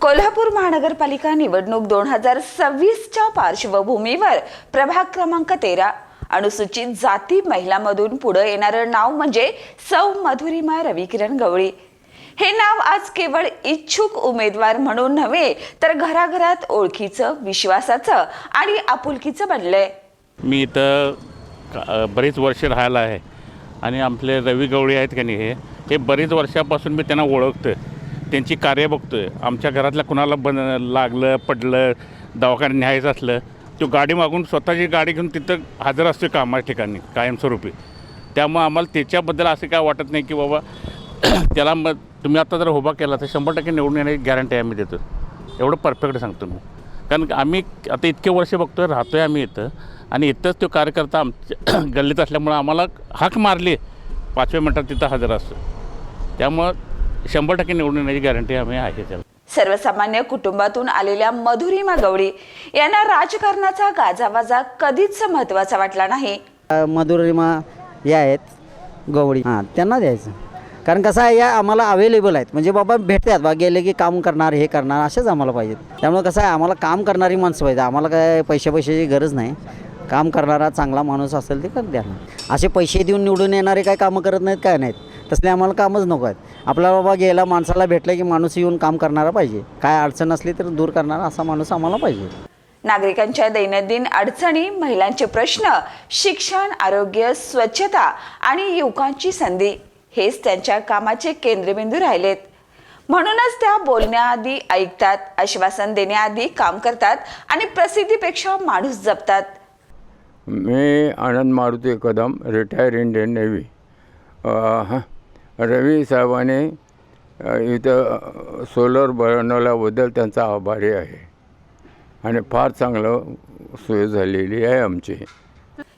कोल्हापूर महानगरपालिका निवडणूक 2026च्या पार्श्वभूमीवर प्रभाग क्रमांक 13 अनुसूचित जाती महिलांमधून पुढे येणारे नाव म्हणजे सौ मधुरिमा रविकिरण गवळी। हे नाव आज केवळ इच्छुक उमेदवार म्हणून नव्हे तर घराघरात ओळखीचं, विश्वासाचं आणि आपुलकीचं बनलंय। मी इथं बरीच वर्ष राहिला आहे आणि आपले रवी गवळी आहेत की नाही, हे बरीच वर्षापासून मी त्यांना ओळखतो, त्यांची कार्य बघतोय। आमच्या घरातल्या कुणाला लागलं पडलं दवाखान्यात न्यायचं असलं तो गाडी मागून स्वतःची गाडी घेऊन तिथं हजर असतो कामाच्या ठिकाणी कायमस्वरूपी। त्यामुळे आम्हाला त्याच्याबद्दल असं काय वाटत नाही की बाबा त्याला मग तुम्ही आता जर उभा केला तर 100% निवडून येण्याची गॅरंटी आम्ही देतो। एवढं परफेक्ट सांगतो मी, कारण आम्ही आता इतके वर्ष बघतोय, राहतोय आम्ही इथं आणि इथंच तो कार्यकर्ता आमच्या गल्लीत असल्यामुळं आम्हाला हाक मारली 5व्या मिनिटात तिथं हजर असतो। त्यामुळं 100% निवडून येण्याची गॅरंटी आम्ही आहे त्याला। सर्वसामान्य कुटुंबातून आलेल्या मधुरिमा गवळी यांना राजकारणाचा गाजावाजा कधीच महत्त्वाचा वाटला नाही। मधुरिमा या आहेत गवळी, त्यांना द्यायचं, कारण कसं आहे या आम्हाला अवेलेबल आहेत, म्हणजे बाबा भेटतात बा, गेले की काम करणार हे करणार असेच आम्हाला पाहिजेत। त्यामुळे कसं आहे आम्हाला काम करणारी माणसं पाहिजे, आम्हाला काय पैशाची गरज नाही। काम करणारा चांगला माणूस असेल ते कर द्या। असे पैसे देऊन निवडून येणारे काय कामं करत नाहीत, काय नाहीत, तसले आम्हाला कामच नको आहेत। आपला बाबा गेला माणसाला भेटलं की माणूस येऊन काम करणारा पाहिजे, काय अडचण असली तर दूर करणारा असा माणूस आम्हाला पाहिजे। नागरिकांच्या दैनंदिन अडचणी, महिलांचे प्रश्न, शिक्षण, आरोग्य, स्वच्छता आणि युवकांची संधी हेच त्यांच्या कामाचे केंद्रबिंदू राहिलेत। म्हणूनच त्या बोलण्याआधी ऐकतात, आश्वासन देण्याआधी काम करतात आणि प्रसिद्धीपेक्षा माणूस जपतात। मी Anand Maruti Kadam, retire Indian navy. Ravi साहेबांनी इथं सोलर बनवल्याबद्दल त्यांचा आभारी आहे आणि फार चांगलं सोय झालेली आहे आमची।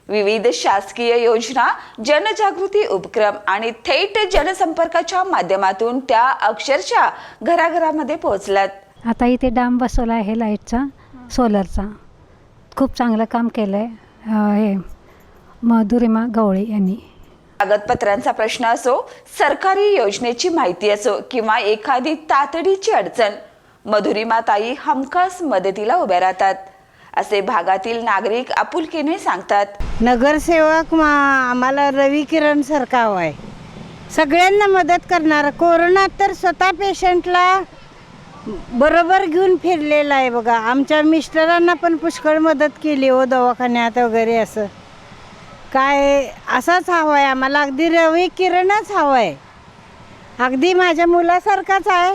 विविध शासकीय योजना, जनजागृती उपक्रम आणि थेट जनसंपर्काच्या माध्यमातून त्या अक्षरशः घराघरामध्ये पोहोचल्यात। आता इथे डाम बसवला आहे लाईटचा, सोलरचा, खूप चांगलं काम केलंय हे मधुरिमा गवळी यांनी। कागदपत्रांचा प्रश्न असो, सरकारी योजनेची माहिती असो किंवा एखादी तातडीची अडचण, मधुरिमा ताई हमखास मदतीला उभ्या राहतात, असे भागातील नागरिक आपुलकीने सांगतात। नगरसेवक आम्हाला रविकिरण सारखा हवा आहे, सगळ्यांना मदत करणारा। कोरोनात तर स्वतः पेशंटला बरोबर घेऊन फिरलेला आहे बघा। आमच्या मिस्टरांना पण पुष्कळ मदत केली हो, दवाखान्यात वगैरे। असं काय असाच हवा आहे आम्हाला, अगदी रविकिरणच हवा आहे, अगदी माझ्या मुलासारखाच आहे,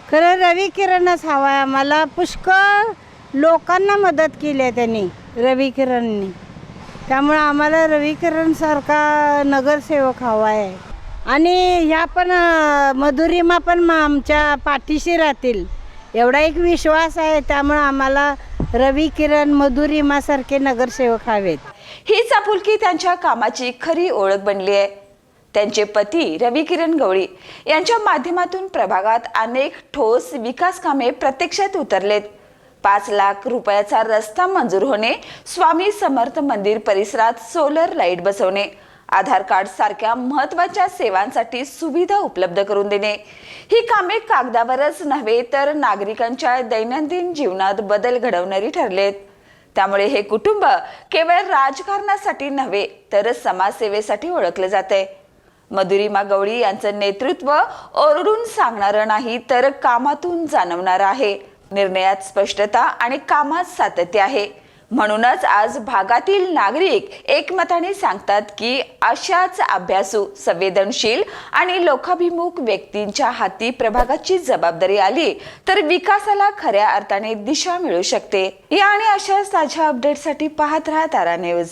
खरं रविकिरणच हवा आहे आम्हाला। पुष्कळ लोकांना मदत केली आहे त्यांनी, रविकिरणनी, त्यामुळे आम्हाला रविकिरणसारखा नगरसेवक हवा आहे। आणि ह्या पण मधुरिमा पण आमच्या पाठीशी राहतील एवढा एक विश्वास आहे, त्यामुळे आम्हाला रविकिरण मधुरिमासारखे नगरसेवक हवेत। हीच आपुलकी त्यांच्या कामाची खरी ओळख बनली आहे। त्यांचे पती रविकिरण गवळी यांच्या माध्यमातून प्रभागात अनेक ठोस विकास कामे प्रत्यक्षात उतरलेत। 5 लाख रुपयाचा रस्ता मंजूर होणे, स्वामी समर्थ मंदिर परिसरात सोलर लाईट बसवणे, आधार कार्ड सारख्या महत्त्वाच्या सेवांसाठी सुविधा उपलब्ध करून देणे, ही कामे कागदावरच नव्हे तर नागरिकांच्या दैनंदिन जीवनात बदल घडवणारी ठरलेत। त्यामुळे हे कुटुंब केवळ राजकारणासाठी नव्हे तर समाजसेवेसाठी ओळखले जाते। मधुरिमा गवळी यांचं नेतृत्व ओरडून सांगणारं नाही तर कामातून जाणवणारं आहे। निर्णयात स्पष्टता आणि कामात सातत्य आहे। म्हणूनच आज भागातील नागरिक एकमताने सांगतात की अशाच अभ्यासू, संवेदनशील आणि लोकाभिमुख व्यक्तींच्या हाती प्रभागाची जबाबदारी आली तर विकासाला खऱ्या अर्थाने दिशा मिळू शकते। या आणि अशाच ताज्या अपडेटसाठी पाहत राहा तारा न्यूज।